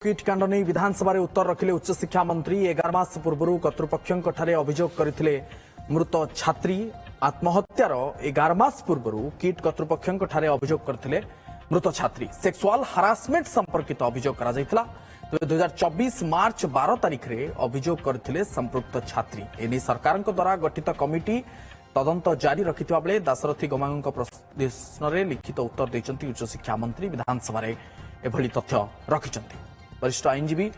Kit कांड नहीं विधानसभा उत्तर रखिले उच्च शिक्षा मंत्री 11 मास पूर्व कर्तृपक्षों अभियोग करथिले मृत छात्री आत्महत्यार 11 मास पूर्व किट कर्तृपक्षों अभियोग करथिले मृत छात्री सेक्सुअल हारासमेंट संपर्कित अभियोग करा जायतिला। 2024 मार्च 12 तारिख रे अभियोग करथिले संपृक्त छात्री। एने सरकार द्वारा गठित कमिटी तदंत जारी रखिथिबा बेले दाशरथी गमांग प्रश्न लिखित उत्तर देइचंती उच्च शिक्षा मंत्री विधानसभा एभली तथ्य रखिचंती। वरिष्ठ आईनजीवी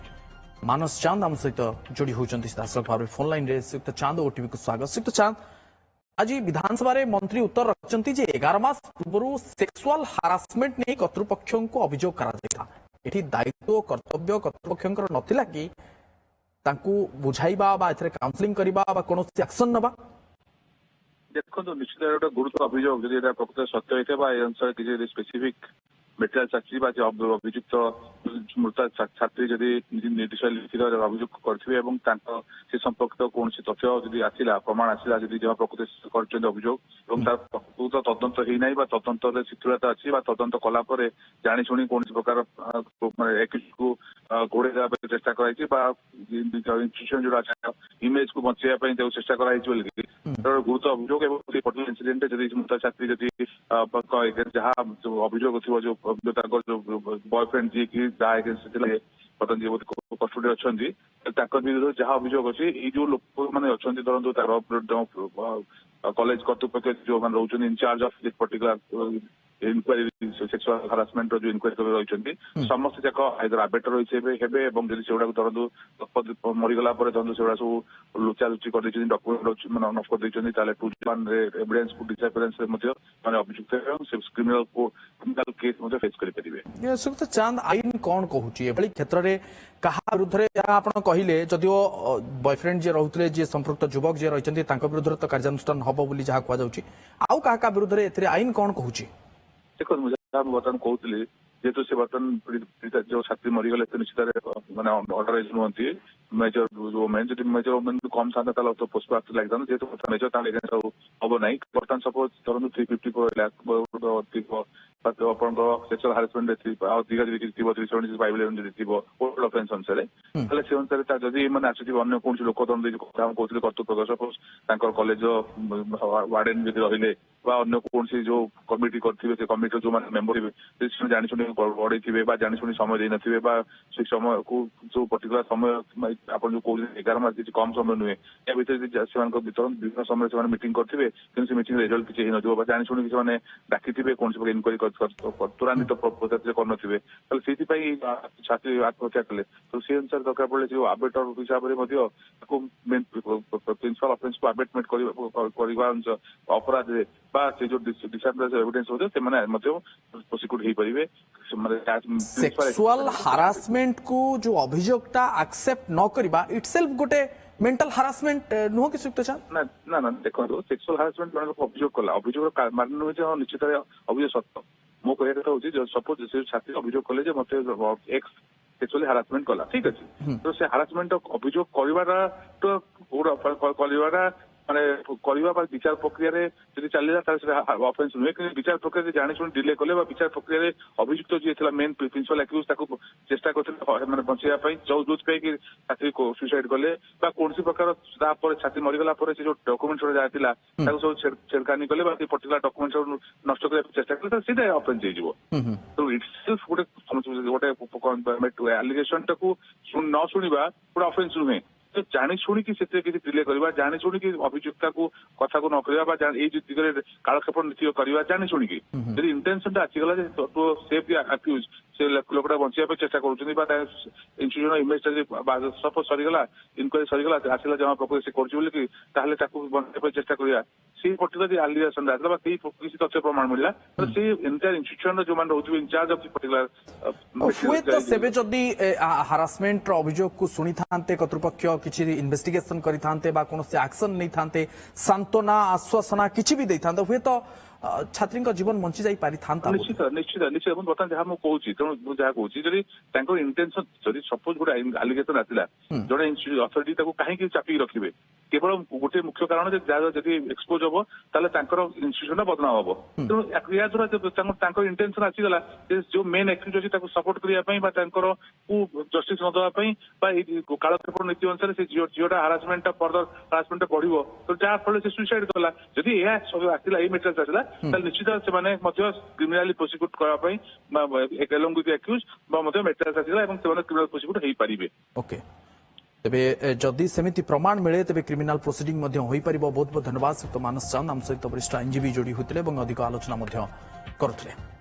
मानस चांद आम सहित जोड़ी होती सीधासख भाव फोन लाइन रे श्रीयुक्त चांद ओटीवी को स्वागत। श्रीयुक्त चांद, आज विधानसभा मंत्री उत्तर रखिंट 11 मास पूर्व सेक्सुअल हारासमेंट नहीं कर्तृपक्षों को अभियोग करा दायित्व कर्तव्य कर्तृपक्षों नथिला कि तांकू बुझाइबा बा एथरे काउंसलिंग करबा बा कोनोसी एक्शन नबा? देखो निश्चित गोटे गुरुतर अभियोग जदि प्रकृत सत्य होता है अनुसार किसी स्पेसिफिक मेटेरियल चाची अभियुक्त मृत छात्री जदि निर्दिष्ट लिखित अभियोग करते संपर्कित कौन तथ्य जदि आसला प्रमाण आसला जदि जहाँ प्रकृत कर अभियोग प्रकृत तदंत होना तदंत शिथिलता अच्छी तदंत कलापर जाशुणी कौन प्रकार को घोड़े देवा चेष्टा कर इमेज को बचाई चेष्टा कर गुरुतर अभियोग पर्टिकुलर इनसीडेंट जदि मृत छात्री जहाँ अभियोग थी जो बॉयफ्रेंड जी की बर्तमान जी कस्टडी अच्छा विरुद्ध जहाँ अभियोग अच्छी जो लोक मैंने अच्छा धरतु कॉलेज कर्तृपक्ष जो मैंने रोच incharge of this particular inquiry sexual harassment जो इनक्वारी रही समस्त जाक आइदर आबेटर हेबे जब से गुड़ा मरीगला धरतु से सब लुचालुची कर डॉक्यूमेंट नष्ट कर एविडेंस को डिसअपियरेंस अभियुक्त क्रिमिनल केस फेस करेंगे। श्रीयुक्त चांद, आईन कौन कहूची क्षेत्र में कहा विरुद्ध आप कहले जदिओ बॉयफ्रेंड जी रोते जी संपृक्त युवक जी रही विरुद्ध तो कार्यानुष्ठान हम बोली जहाँ कहुच्छी आउ क्या विरुद्ध में आईन कौन कहूची? देखो मुझे बर्तमान कहती जेहेतु से बर्तमान जो छात्री मरीगले निश्चित मैंने अंडर एज नुहति मेजर वोमेन जब मेजर वोमेन कम था तो पोस्ट आक्ट लगी था जेहतु मेजर हम ना बर्तमान सपोज धरत 354 lakh sexual harassment old offence अनुसार से अनुसार जदि मैंने आसुथी अन्य कौन लोक कहते कर्तृपक्ष सपोज कॉलेज वार्डेन जब रही अन्य कौन जो कमिटी करते कमिटी जो मेम्बर थे जानी बढ़ई थे जानी समय दे नथिबे से समय को जो पर्टिकुलर समय आप जो कहते 11 मास किसी कम समय नुहे या भर विभिन्न समय से मीटिंग करेंगे कि मीटिंग रिजल्ट किसी हो जानी शुणी से डाकी कौन इनक्वारी त्वरान्वित करे से छात्री आत्महत्या कले तो से अनुसार दरकार पड़े जो आबेटर हिसाब से प्रिंसिपल ऑफेंस को आबेटमेंट अपराध से जो डिसअपियरेंस एविडेंस होते प्रोसिक्यूट हो पारे। सेक्सुअल हारासमेंट को जो अभियोगटा एक्सेप्ट न करबा इटसेल्फ गोटे मेंटल हारासमेंट नुह कि श्रीयुक्त चांद? ना ना देखो सेक्सुअल हारासमेंट मैंने अभियोग कला अभियोग मान नुहे निश्चित अभियोग सत्य मो कह कथा हूँ सपोज से छात्री अभियोग कले मत एक्स सेक्सुअली हारासमेंट कला ठीक अच्छे तो से हारासमेंट अभियोग कर माने विचार प्रक्रिया जब चलता ऑफेंस नुहे कि विचार प्रक्रिया जानी शुणी डिले कले विचार प्रक्रिया अभियुक्त जी मेन प्रिंसिपल एक्यूज चेष्टा करते बचाई जो छात्री को सुसाइड कले कौन प्रकार छात्री मरीगला जो डॉक्यूमेंट जहाँ सब छेड़खानी कले पर्टिकुलर डॉक्यूमेंट नष्ट करने चेष्टा कले सीधा ऑफेंस हो तो इटसेल्फ गोटे एलिगेशन टाक न शुणा गोटे ऑफेंस नुहे तो जानी शुणी कि डिले करवा जानी शुणी कि अभियुक्ता को कथा को न करवा दिगरे कालक्षेपण नीति करवा जानी शुणी जब इंटेंशन आसीगला तो सेफ अक्यूज से लोकटा बचाई चेष्टा कर इमेज सपोज सरीगला इनक्वारी सरीगला आसला जमा प्रकृति से कर चेष्टा करवा से पर्टिकुलर आलिगेशन आसला किसी तथ्य प्रमाण मिलला तो से एंटायर इंस्टीट्यूशन जो मैंने रोज इंचार्ज ऑफ पर्टिकुलर हारासमेंट अभियोग को शुणी था कर्तृपक्ष किसी इन्वेस्टिगेशन करते एक्शन नहीं था सांत्वना आश्वासना किसी भी देता हुए तो छात्री जीवन बंची जाई पारि था निश्चित निश्चित निश्चित बर्तमान जहाँ मुझे कहूँ जहाँ कहूँ जब इंटेंशन जब सपोज गोटे आलिगेशन आसला जड़े अथॉरिटी कहीं चापिक रखिए केवल गोटे मुख्य कारण जदि एक्सपोज हम ताले इन्स्टिट्यूशन बदनाम हम तेणु या द्वारा इंटेंशन आसीगला जो मेन एक्यूज अच्छी सपोर्ट करने जस्टिस न देवाई कालक्षेप नीति अनुसार से झीटा हारासमेंट फर्दर हारासमेंट बढ़ो तो जहाँ फल से सुइसाइड कला जदि आसला ये मेटेरियल आसला निश्चित से क्रिमिनाली प्रोसिक्यूट करने एलोंग विथ एक्यूज मेटेरियल आसला क्रिमिनाल प्रोसिक्यूट हो पारे। ओके तेबे जदि सेमिति प्रमाण मिले तेबे क्रिमिनाल प्रोसीडिंग मध्य होई परिबो। बहुत बहुत धन्यवाद श्रीयुक्त मानस चांद आम सहित वरिष्ठ आईनजीवी जोड़ी होते अधिक आलोचना करुଥିଲେ।